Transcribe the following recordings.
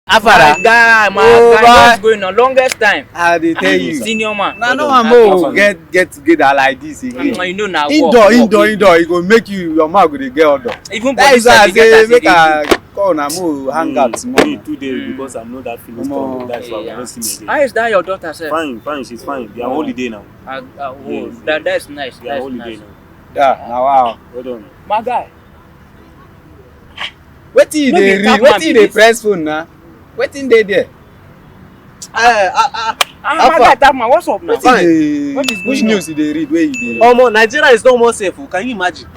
Afara. My guy, what's going on? Longest time. I dey tell you. Senior man. Na no one get together like this again. You know now. Indoor. E go make you your mouth go dey get odor. Even that is why I say make I call na mo hang out small. Me 2 days because I know that feeling strong. That's why we don't see me again. How is that your daughter, sir? Fine, she's fine. They are holiday now. Yes. That's nice. They are holiday now. Yeah, now wow. Well done. My guy. Wetin you dey read? Wetin you dey press phone na? Wetin dey there? My guy, Tapman, what's up now? Which news you dey read? Where you dey read? Omo, Nigeria is no more safe. Can you imagine?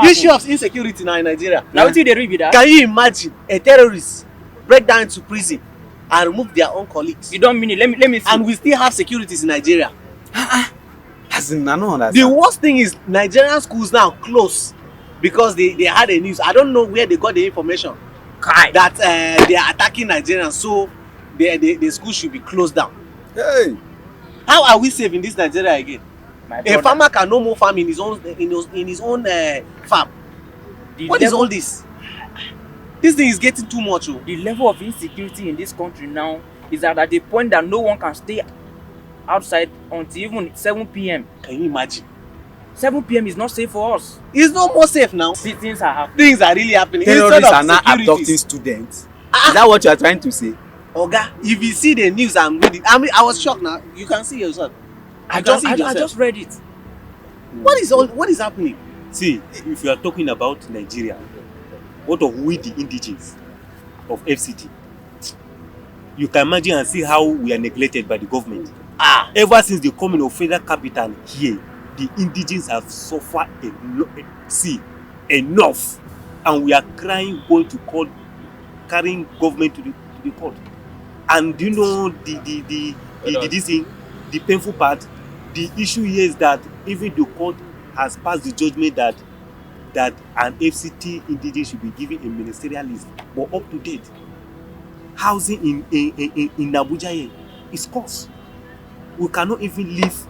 Issue of insecurity now in Nigeria. Now wetin dey read be that? Can you imagine a terrorist break down into prison and remove their own colleagues? You don't mean it. Let me see. And we still have securities in Nigeria. As in, I don't understand. The worst thing is Nigerian schools now close because they had a news. I don't know where they got the information that they are attacking Nigerians, so the school should be closed down. Hey, how are we safe in this Nigeria again? A farmer can no more farm in his own farm. What is all this? This thing is getting too much. Oh. The level of insecurity in this country now is at the point that no one can stay outside until even 7 p.m. Can you imagine? 7 p.m. is not safe for us. It's no more safe now. See, things are happening. Things are really happening. Terrorists are now abducting students. Is that what you are trying to say? Oga, if you see the news I'm reading, I mean, I was shocked now. You can see yourself. I just read it. What is happening? See, if you are talking about Nigeria, what of we the indigenes of FCT? You can imagine and see how we are neglected by the government. Ever since the coming of federal capital here, the indigenes have suffered enough, and we are going to court, carrying government to the court. And you know the painful part, the issue here is that even the court has passed the judgment that an FCT indigene should be given a ministerial list, but up to date, housing in Abuja here is scarce. We cannot even live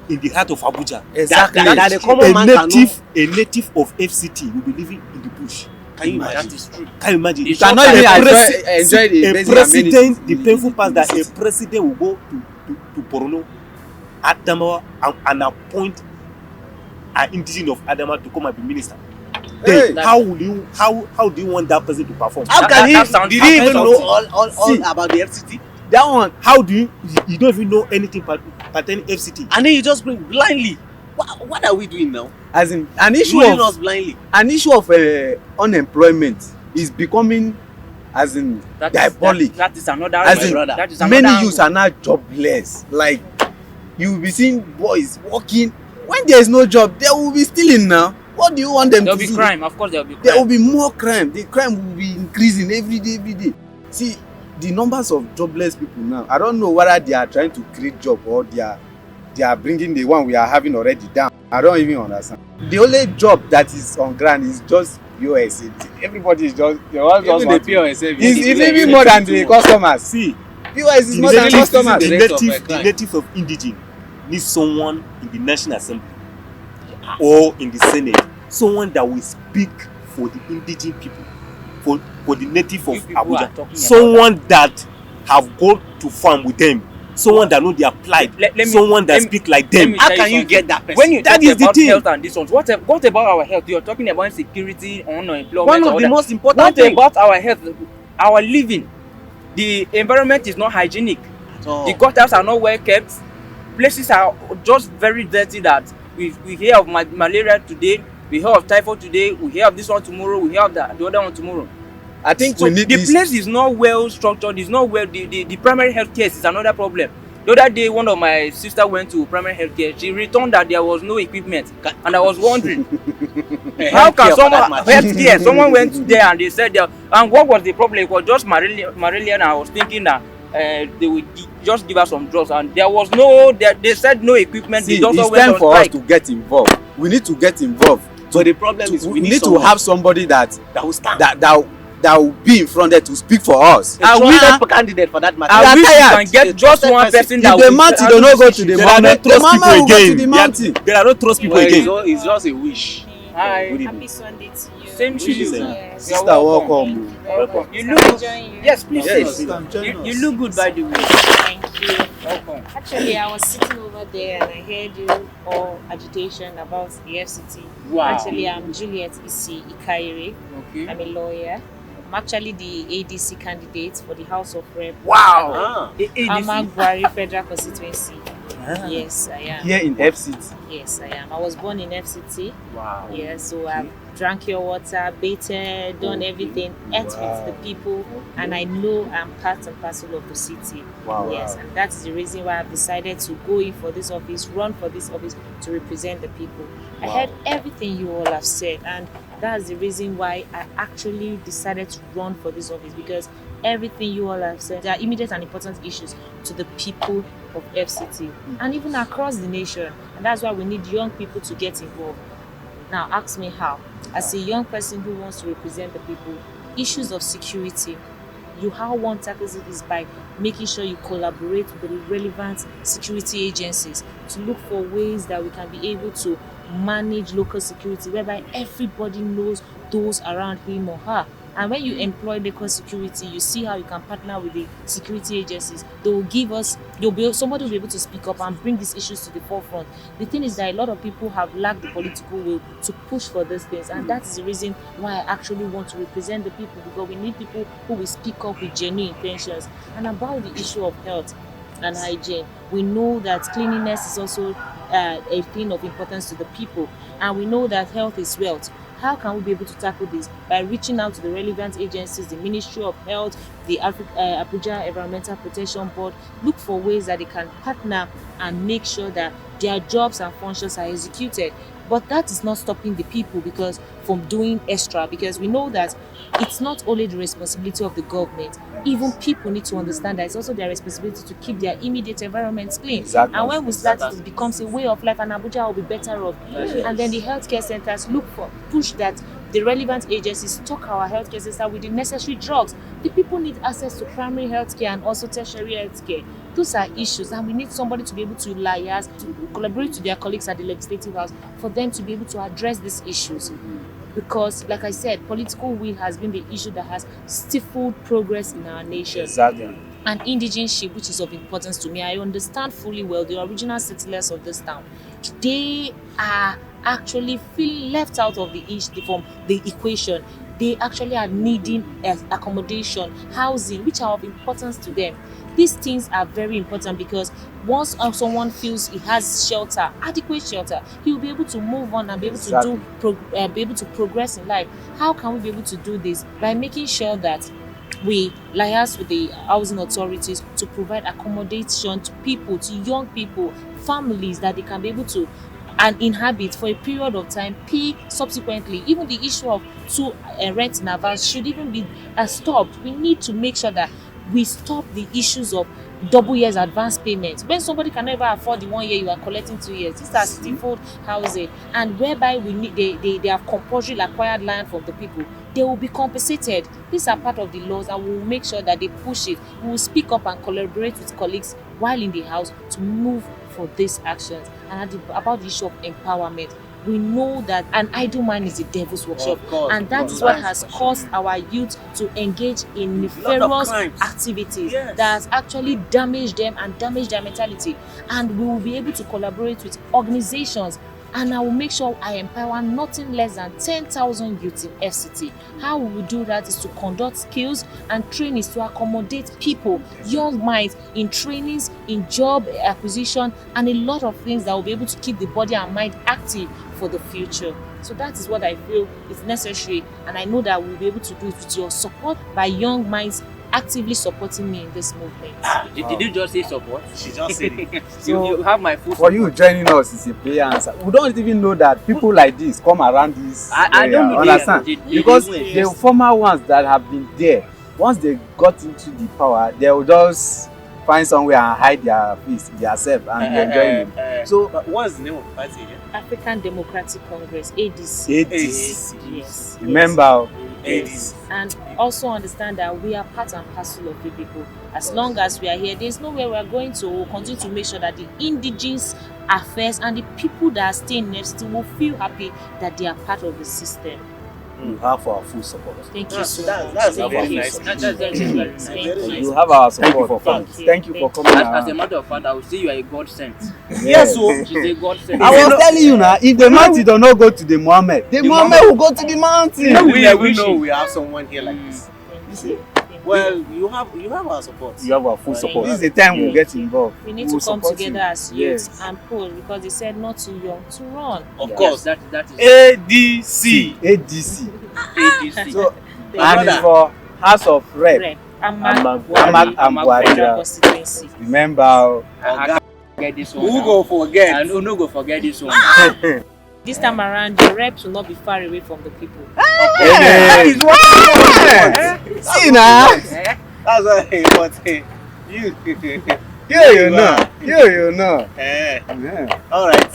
in the heart of Abuja. Exactly. That the common man a native of FCT will be living in the bush. Can you imagine? That is true. Can you imagine? You cannot even enjoy the basic president, the painful part that a president will go to Borno, Adamawa, and appoint an indigene of Adamawa to come and be minister. Hey. Then how do you want that person to perform? How can Did he even know all about the FCT? that one. How do you don't even know anything pertaining FCT? And then you just bring blindly. What are we doing now? As in an issue Ruling us blindly. of unemployment is becoming as in diabolic. That is another. As in, that is another many angle. youths are now jobless. Like you will be seeing boys working when there is no job. They will be stealing now. What do you want them to do? There will be crime. Of course, there will be crime. There will be more crime. The crime will be increasing every day. See, the numbers of jobless people now. I don't know whether they are trying to create job or they are bringing the one we are having already down. I don't even understand. The only job that is on ground is just POS. Everybody is just Even the POS. It's even more than the customers. See, POS is more than customers. The native of indigene needs someone in the National Assembly or in the Senate, someone that will speak for the indigene people, for the native of Abuja, someone that have gone to farm with them, someone that know their plight, someone that speak like them. How can you get that person? When you That talk is the about thing. health and this one, what about our health? You're talking about security, unemployment. One of the most important What things. about our health, our living? The environment is not hygienic. The gutters are not well kept. Places are just very dirty that we hear of malaria today, we hear of typhoid today, we hear of this one tomorrow, we hear of the other one tomorrow. I think So we need the this. place is not well structured, it's not well, the primary health care is another problem. The other day, one of my sister went to primary health care. She returned that there was no equipment, and I was wondering, how can someone went there and they said there, and what was the problem? It was just malaria, and I was thinking that they would just give us some drugs, and there was no. They said no equipment. See, the doctor it's went time on for us strike. to get involved. We need to get involved. So the problem is we need to have somebody that will stand. That will be in front there to speak for us. A trusted candidate for that matter. I wish tired. you can get just one person that If the will mountain do not go to the There are no mountain, the trust mama people will go to again. the mountain. There are no trust people Well, again. it's just a wish. Hi. Good Happy evening. Sunday to you. Same to Good you. evening. Yes. You're Sister, welcome. Welcome. You Can look. I join you? Yes, please. Yes, Yes. come, You look good, by the way. Thank you. Welcome. Actually, I was sitting over there and I heard you all agitation about the FCT. Wow. Actually, I'm Juliet Isi Ikaire. Okay. I'm a lawyer. I'm actually the ADC candidate for the House of Rep. Wow. Ah. I'm Aguari Federal Constituency. Ah. Yes, I am. Here in FCT. Yes, I am. I was born in FCT. Wow. Yeah, so I've drank your water, baited, done everything, ate with the people, and I know I'm part and parcel of the city. Wow. Yes, and that's the reason why I've decided to go in for this office, run for this office to represent the people. I heard everything you all have said, and that's the reason why I actually decided to run for this office, because everything you all have said, there are immediate and important issues to the people of FCT and even across the nation, and that's why we need young people to get involved. Now ask me how. As a young person who wants to represent the people, issues of security, how one tackles it is by making sure you collaborate with the relevant security agencies to look for ways that we can be able to manage local security, whereby everybody knows those around him or her. And when you employ local security, you see how you can partner with the security agencies. They will give us, somebody will be able to speak up and bring these issues to the forefront. The thing is that a lot of people have lacked the political will to push for these things, and that is the reason why I actually want to represent the people, because we need people who will speak up with genuine intentions. And about the issue of health and hygiene, we know that cleanliness is also a thing of importance to the people, and we know that health is wealth. How can we be able to tackle this? By reaching out to the relevant agencies, the Ministry of Health, the Abuja Environmental Protection Board, look for ways that they can partner and make sure that their jobs and functions are executed. But that is not stopping the people from doing extra, because we know that it's not only the responsibility of the government. Even people need to understand that it's also their responsibility to keep their immediate environments clean. Exactly. And when we start, it becomes a way of life, and Abuja will be better off. And then the healthcare centers push that the relevant agencies stock our healthcare center with the necessary drugs. The people need access to primary healthcare and also tertiary healthcare. Those are issues, and we need somebody to be able to liaise, to collaborate with their colleagues at the Legislative House for them to be able to address these issues. Because, like I said, political will has been the issue that has stifled progress in our nation. Exactly. And indigenship, which is of importance to me, I understand fully well the original settlers of this town. They are actually feeling left out of from the equation. They actually are needing accommodation, housing, which are of importance to them. These things are very important, because once someone feels he has shelter, adequate shelter, he will be able to move on and be able to be able to progress in life. How can we be able to do this? By making sure that we liaise with the housing authorities to provide accommodation to people, to young people, families, that they can be able to and inhabit for a period of time, pay subsequently. Even the issue of rent in advance should even be stopped. We need to make sure that we stop the issues of double years advance payments. When somebody can never afford the 1 year, you are collecting 2 years. These are stifled housing, and whereby they have compulsory acquired land from the people. They will be compensated. These are part of the laws, and we will make sure that they push it. We will speak up and collaborate with colleagues while in the house to move for these actions. And about the issue of empowerment, we know that an idle mind is the devil's workshop, and that is what has caused our youth to engage in nefarious activities that has actually damaged them and damaged their mentality. And we will be able to collaborate with organizations, and I will make sure I empower nothing less than 10,000 youths in FCT. How we will do that is to conduct skills and trainings to accommodate people, young minds, in trainings, in job acquisition, and a lot of things that will be able to keep the body and mind active for the future. So that is what I feel is necessary, and I know that we'll be able to do it with your support, by young minds actively supporting me in this movement. Did you just say support? She just said it. You have my full For support. you joining us is a prayer answer. We don't even know that people like this come around this I don't know. understand? Because they- the former ones that have been there, once they got into the power, they will just find somewhere and hide their face, themselves, and be enjoying it. So But what's the name of the party again? African Democratic Congress, ADC. ADC. Yes. Remember, Ladies. And also understand that we are part and parcel of the people. As long as we are here, there's nowhere we are going to continue to make sure that the indigenous affairs and the people that are staying next to will feel happy that they are part of the system. You have our full support. Thank you so That's much. very nice. That's very nice. Thank you. You have our support. for coming. Thank you. Thank you for coming. As a matter of fact, I would say you are a God sent. Yes, so She's a God sent. I was telling you now, if the mountain does not go to the Muhammad, the Muhammad will go to the mountain. we never wish know it. we have someone here like this. Thank you. Well, you have our support. You have our full support. This is the time we'll get involved. We need We'll to come support together you. as Yes. youths and pull because they said not too young to run. Of Yes, course. that is ADC. ADC. ADC. So, Thank and you. it's for House of Rep. Rep. Amag Amag and Federal Buhari. constituency. Remember, I forget this one. Who now. go forget? I no go forget this one. now. This time around, the reps will not be far away from the people. that is what you want. See now, Eh? That's why but you you know, you know. Eh, Yeah. all right.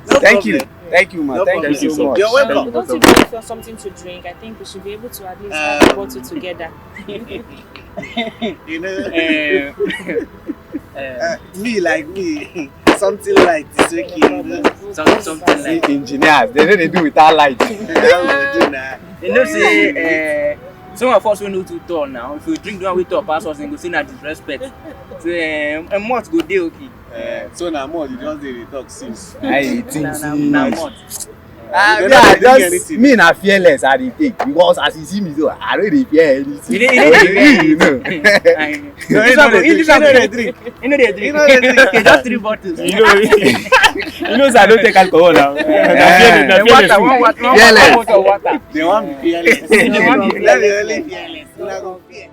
No Thank you, problem. thank you, man. No Thank problem. you so much. You're welcome. Don't you go for something to drink? I think we should be able to at least have a bottle together. You know, Eh, me like me, something like this okay. You know, something See, like. engineers, they know they do without light. how we do now. You know, say, some of us we know too tall now. If we drink the one we talk past us, then go see na disrespect. So, a month go dey okay. So now more you just dey talk since. I think Na month. You don't yeah, drink just anything. me na fearless I dey take because as you see me so I no dey fear anything. You dey You know. No, you know they drink. You know they drink. You know they drink. Okay, just 3 bottles. You know, say I don't take alcohol now. Eh, Water, one water, Fearless. water. They want be fearless. They want be Let me only fearless. Una go fear.